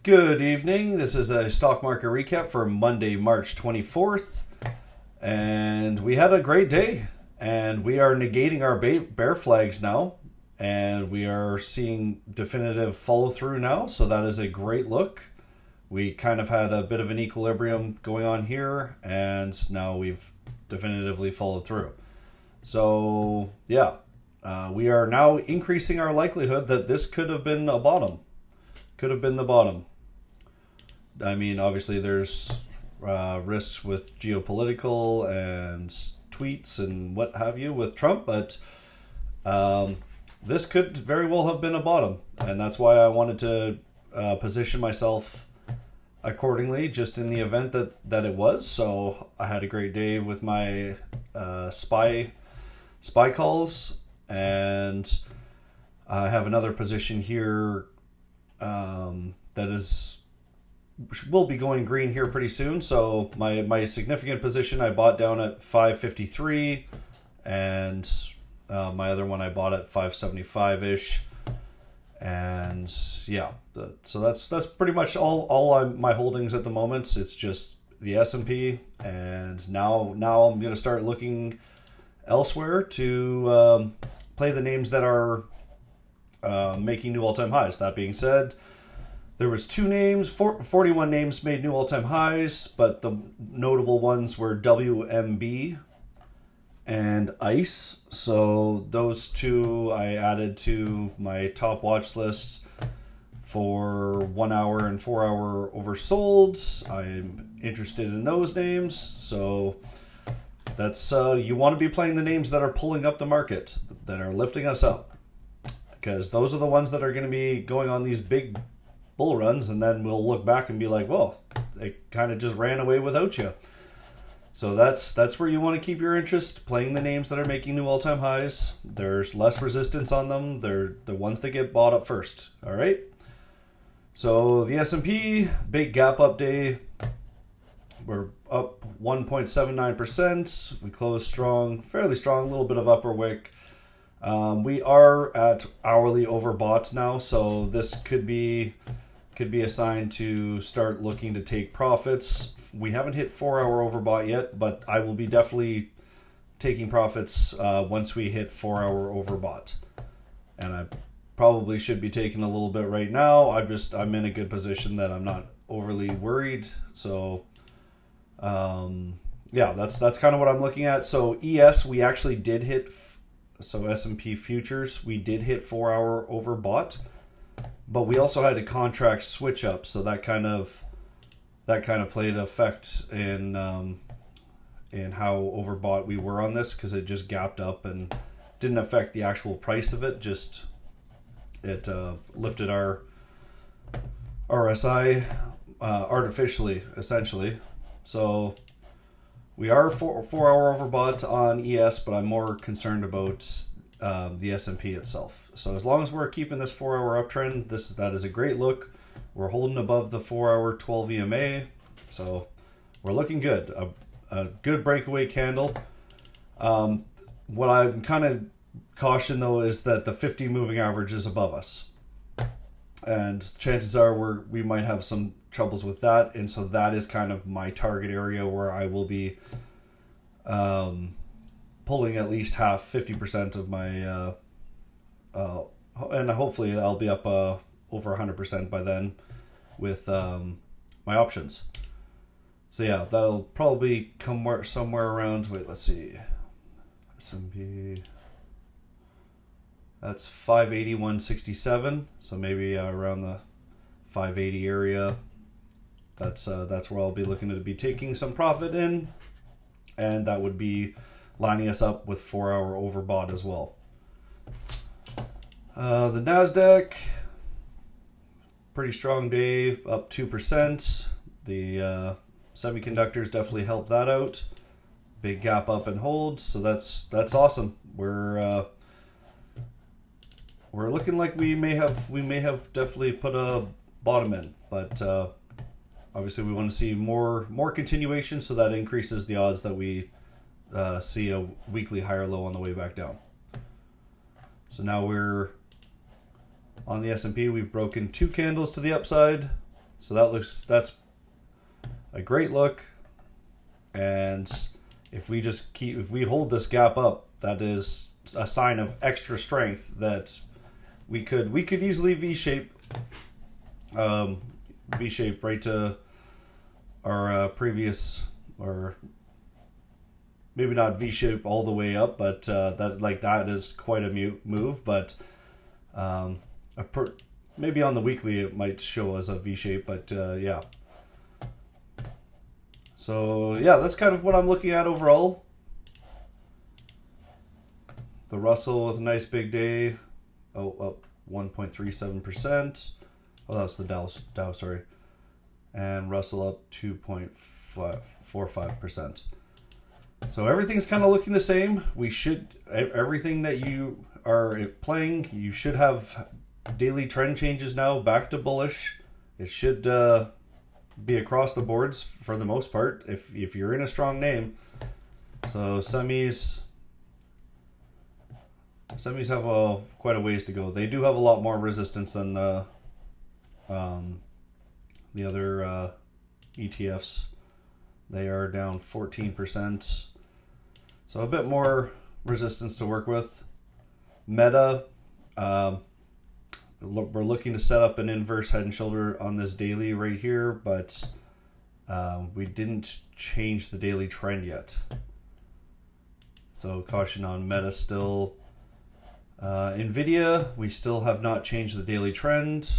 Good evening. This is a stock market recap for Monday, March 24th. And we had a great day. And we are negating our bear flags now. And we are seeing definitive follow through now. So that is a great look. We kind of had a bit of an equilibrium going on here. And now we've definitively followed through. So, yeah. We are now increasing our likelihood that this could have been a bottom. Could have been the bottom. I mean, obviously there's risks with geopolitical and tweets and what have you with Trump, but this could very well have been a bottom. And that's why I wanted to position myself accordingly, just in the event that it was. So I had a great day with my spy calls, and I have another position here that will be going green here pretty soon. So my significant position I bought down at 553, and my other one I bought at 575-ish. And yeah, so that's pretty much all my holdings at the moment. It's just the S&P, and now I'm going to start looking elsewhere to play the names that are making new all-time highs. That being said, there was 41 names made new all-time highs, but the notable ones were WMB and ICE. So those two I added to my top watch lists for 1 hour and 4 hour oversolds. I'm interested in those names. So that's you want to be playing the names that are pulling up the market, that are lifting us up, because those are the ones that are going to be going on these big bull runs, and then we'll look back and be like, well, they kind of just ran away without you. So that's where you want to keep your interest, playing the names that are making new all-time highs. There's less resistance on them. They're the ones that get bought up first. All right. So the S&P, big gap up day. We're up 1.79%. We closed strong, fairly strong, a little bit of upper wick. We are at hourly overbought now, so this could be a sign to start looking to take profits. We haven't hit 4 hour overbought yet, but I will be definitely taking profits once we hit 4 hour overbought. And I probably should be taking a little bit right now. I'm in a good position that I'm not overly worried. So yeah, that's kind of what I'm looking at. So ES, we actually did hit. So S&P futures, we did hit 4 hour overbought, but we also had a contract switch up, so that kind of played an effect in how overbought we were on this, because it just gapped up and didn't affect the actual price of it. Just it lifted our RSI artificially, essentially. So we are 4 hour overbought on ES, but I'm more concerned about the S&P itself. So as long as we're keeping this 4 hour uptrend, that is a great look. We're holding above the 4 hour 12 EMA, so we're looking good. A good breakaway candle. What I'm kind of caution though is that the 50 moving average is above us, and chances are we might have some troubles with that, and so that is kind of my target area where I will be pulling at least 50% of my and hopefully I'll be up over 100% by then with my options. So yeah, that'll probably come somewhere around, let's see, S&P, that's 581.67, so maybe around the 580 area. That's where I'll be looking to be taking some profit in, and that would be lining us up with 4 hour overbought as well. The Nasdaq, pretty strong day, up 2%. The semiconductors definitely helped that out. Big gap up and hold, so that's awesome. We're looking like we may have definitely put a bottom in, but obviously we want to see more continuation, so that increases the odds that we see a weekly higher low on the way back down. So now we're on the S&P. We've broken 2 candles to the upside, So that's a great look. And if we hold this gap up, that is a sign of extra strength that we could easily V-shape right to our previous, or maybe not V-shape all the way up, but that is quite a move. But maybe on the weekly it might show as a V-shape, but yeah. So yeah, that's kind of what I'm looking at overall. The Russell with a nice big day, up 1.37%. Oh, that's the Dow, sorry. And Russell up 2.45%. So everything's kind of looking the same. Everything that you are playing, you should have daily trend changes now back to bullish. It should be across the boards for the most part if you're in a strong name. So semis have quite a ways to go. They do have a lot more resistance than the other ETFs. They are down 14%. So a bit more resistance to work with. Meta, we're looking to set up an inverse head and shoulder on this daily right here, but we didn't change the daily trend yet. So caution on Meta still. Nvidia, we still have not changed the daily trend.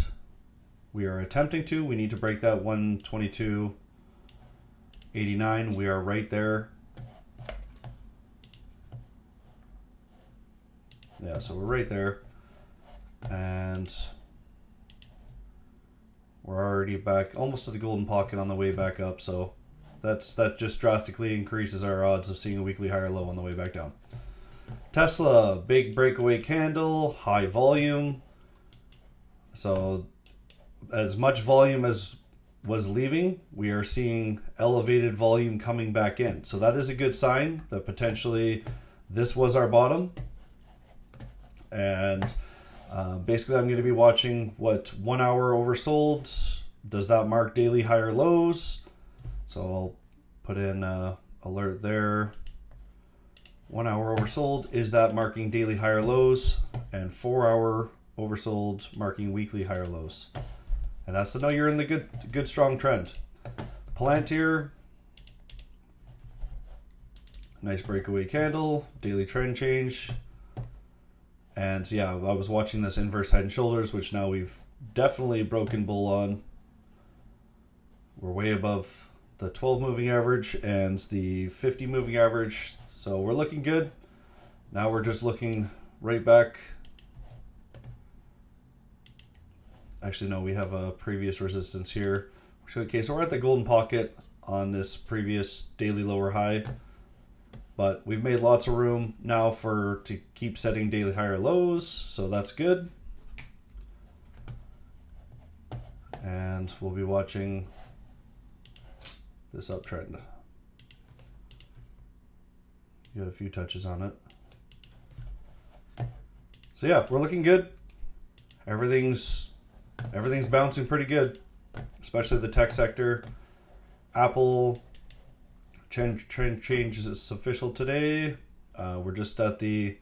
We are attempting to. We need to break that 122.89. We are right there. Yeah, so we're right there. And we're already back almost to the golden pocket on the way back up. So that just drastically increases our odds of seeing a weekly higher low on the way back down. Tesla, big breakaway candle, high volume. So as much volume as was leaving, we are seeing elevated volume coming back in. So that is a good sign that potentially this was our bottom. And basically I'm going to be watching what 1 hour oversold. Does that mark daily higher lows? So I'll put in alert there. 1 hour oversold, is that marking daily higher lows? And 4 hour oversold marking weekly higher lows. And that's to know you're in the good strong trend. Palantir, nice breakaway candle, daily trend change. And yeah, I was watching this inverse head and shoulders, which now we've definitely broken bull on. We're way above the 12 moving average and the 50 moving average. So we're looking good. Now we're just looking right back. Actually, no, we have a previous resistance here. Okay, so we're at the golden pocket on this previous daily lower high. But we've made lots of room now to keep setting daily higher lows, so that's good. And we'll be watching this uptrend. Got a few touches on it. So yeah, we're looking good. Everything's bouncing pretty good, especially the tech sector. Apple trend change is official today. We're just at the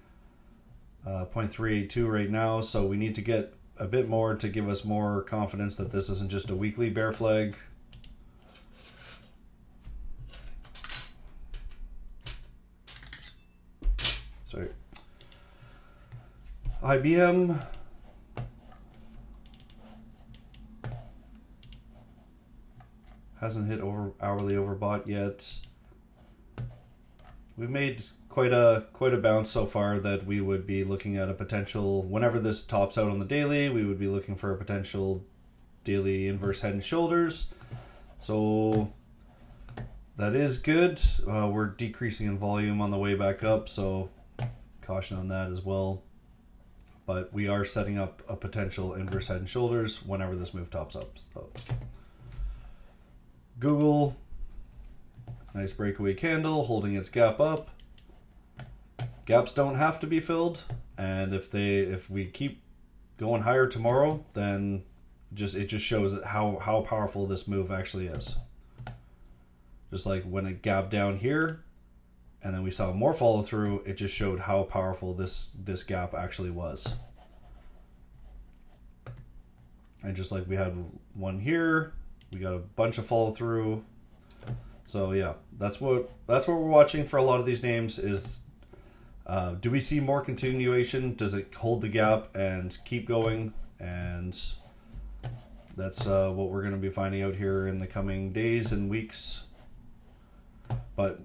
0.382 right now, so we need to get a bit more to give us more confidence that this isn't just a weekly bear flag. Sorry. IBM. Hasn't hit hourly overbought yet. We've made quite a bounce so far that we would be looking at a potential, whenever this tops out on the daily, we would be looking for a potential daily inverse head and shoulders. So that is good. We're decreasing in volume on the way back up, so caution on that as well. But we are setting up a potential inverse head and shoulders whenever this move tops up. So Google, nice breakaway candle holding its gap up. Gaps don't have to be filled, and if we keep going higher tomorrow, then it just shows how powerful this move actually is. Just like when it gapped down here, and then we saw more follow through, it just showed how powerful this gap actually was. And just like we had one here, we got a bunch of follow through. So yeah, that's what we're watching for a lot of these names is, do we see more continuation? Does it hold the gap and keep going? And that's what we're going to be finding out here in the coming days and weeks. But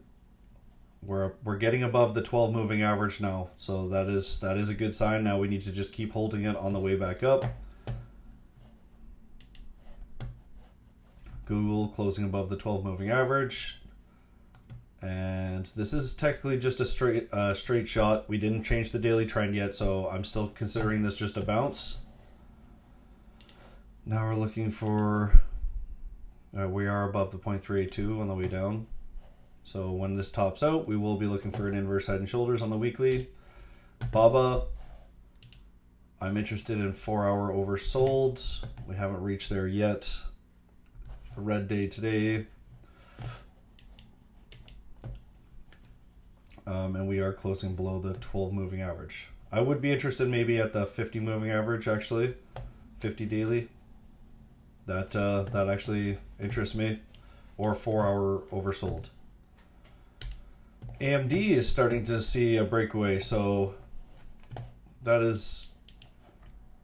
we're getting above the 12 moving average now, so that is a good sign. Now we need to just keep holding it on the way back up. Google closing above the 12 moving average, and this is technically just a straight shot. We didn't change the daily trend yet, so I'm still considering this just a bounce. Now we're looking for we are above the 0.382 on the way down. So when this tops out, we will be looking for an inverse head and shoulders on the weekly. BABA, I'm interested in 4-hour oversold. We haven't reached there yet. A red day today. And we are closing below the 12 moving average. I would be interested maybe at the 50 moving average, actually. 50 daily. That actually interests me. Or 4-hour oversold. AMD is starting to see a breakaway, so that is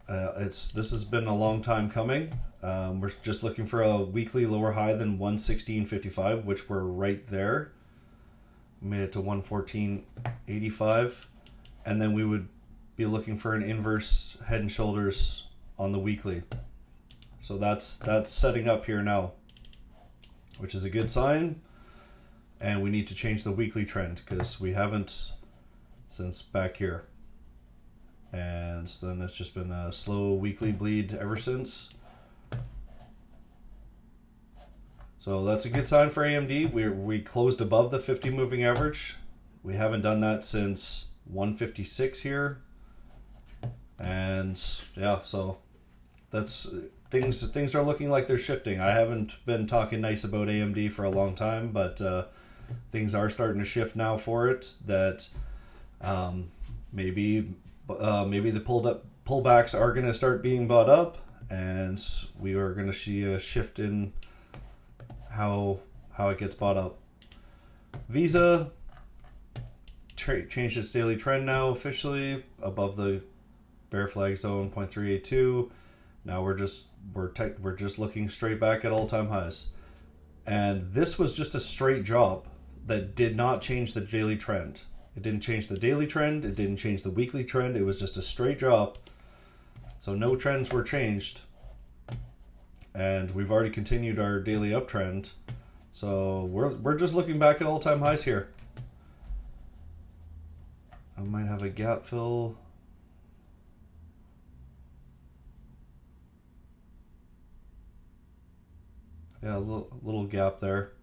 this has been a long time coming. We're just looking for a weekly lower high than 116.55, which we're right there. We made it to 114.85, and then we would be looking for an inverse head and shoulders on the weekly. So that's setting up here now, which is a good sign. And we need to change the weekly trend because we haven't since back here. And then it's just been a slow weekly bleed ever since. So that's a good sign for AMD. We closed above the 50 moving average. We haven't done that since 156 here. And yeah, so that's things are looking like they're shifting. I haven't been talking nice about AMD for a long time, but things are starting to shift now for it. That maybe the pullbacks are going to start being bought up, and we are going to see a shift in how it gets bought up. Visa changed its daily trend now officially above the bear flag zone 0.382. Now we're just looking straight back at all-time highs. And this was just a straight drop that did not change the daily trend. It didn't change the daily trend. It didn't change the weekly trend. It was just a straight drop. So no trends were changed. And we've already continued our daily uptrend. So we're just looking back at all-time highs here. I might have a gap fill. Yeah, a little gap there.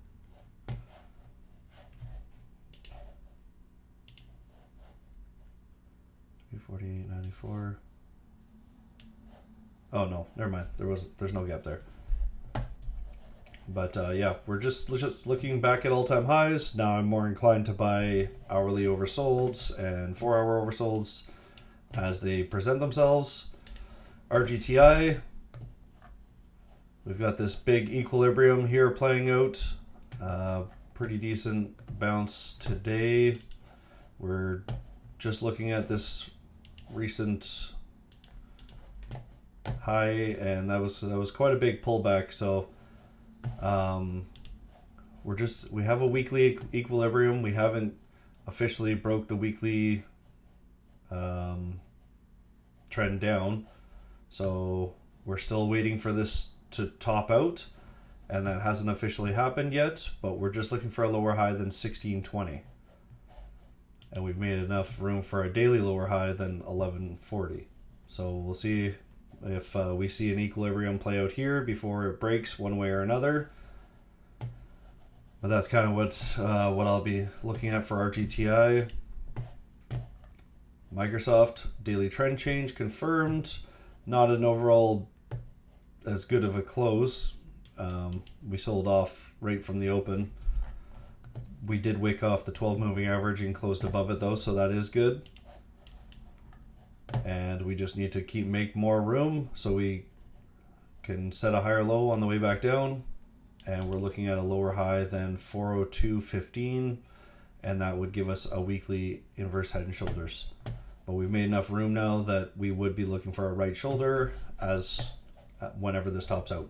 $48.94. Oh no, never mind. There's no gap there. But yeah, we're just looking back at all-time highs. Now I'm more inclined to buy hourly oversolds and 4-hour oversolds as they present themselves. Rgti. We've got this big equilibrium here playing out. Pretty decent bounce today. We're just looking at this recent high, and that was quite a big pullback. So we have a weekly equilibrium. We haven't officially broke the weekly trend down, so we're still waiting for this to top out, and that hasn't officially happened yet, but we're just looking for a lower high than 1620, and we've made enough room for a daily lower high than 1140. So we'll see if we see an equilibrium play out here before it breaks one way or another. But that's kind of what I'll be looking at for Rgti. Microsoft daily trend change confirmed. Not an overall as good of a close. We sold off right from the open. We did wick off the 12 moving average and closed above it though, so that is good. And we just need to make more room so we can set a higher low on the way back down. And we're looking at a lower high than 402.15, and that would give us a weekly inverse head and shoulders. But we've made enough room now that we would be looking for a right shoulder as whenever this tops out.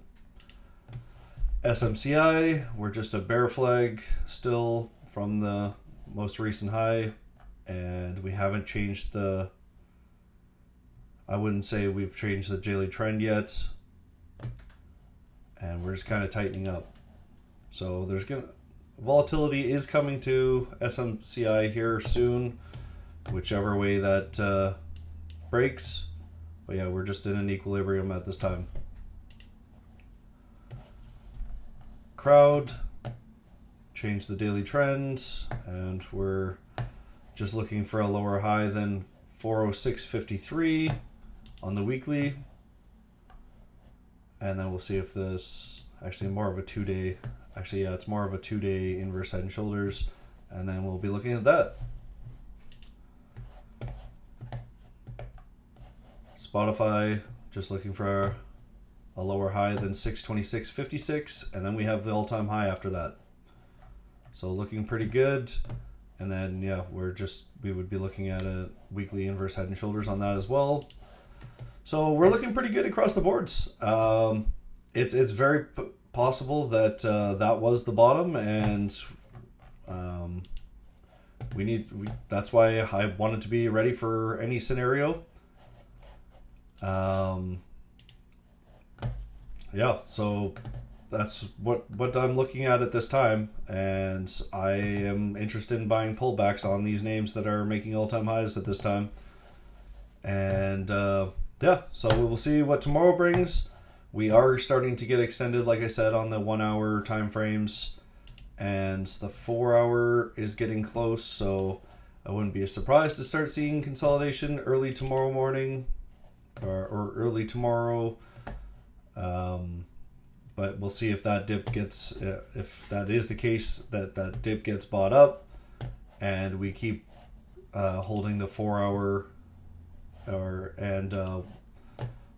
SMCI, we're just a bear flag still from the most recent high, and we haven't changed I wouldn't say we've changed the daily trend yet, and we're just kind of tightening up. So volatility is coming to SMCI here soon, whichever way that breaks. But yeah, we're just in an equilibrium at this time. Crowd, change the daily trends, and we're just looking for a lower high than 406.53 on the weekly. And then we'll see if this actually more of a 2-day, it's more of a 2-day inverse head and shoulders, and then we'll be looking at that. Spotify, just looking for a lower high than 626.56, and then we have the all-time high after that. So looking pretty good. And then yeah, we would be looking at a weekly inverse head and shoulders on that as well. So we're looking pretty good across the boards. It's very possible that that was the bottom, and that's why I wanted to be ready for any scenario. Yeah, so that's what I'm looking at this time, and I am interested in buying pullbacks on these names that are making all-time highs at this time. And yeah, so we will see what tomorrow brings. We are starting to get extended, like I said, on the 1 hour time frames, and the 4 hour is getting close, so I wouldn't be surprised to start seeing consolidation early tomorrow morning or early tomorrow. But we'll see if that dip gets, if that is the case, that dip gets bought up, and we keep holding the 4 hour and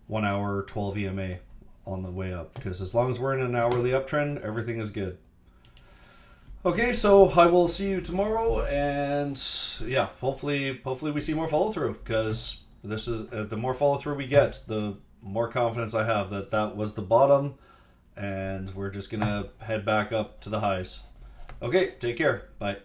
1 hour 12 EMA on the way up, because as long as we're in an hourly uptrend, everything is good. Okay, so I will see you tomorrow, and yeah, hopefully we see more follow through, because this is the more follow through we get, the more confidence I have that was the bottom, and we're just gonna head back up to the highs. Okay, take care. Bye.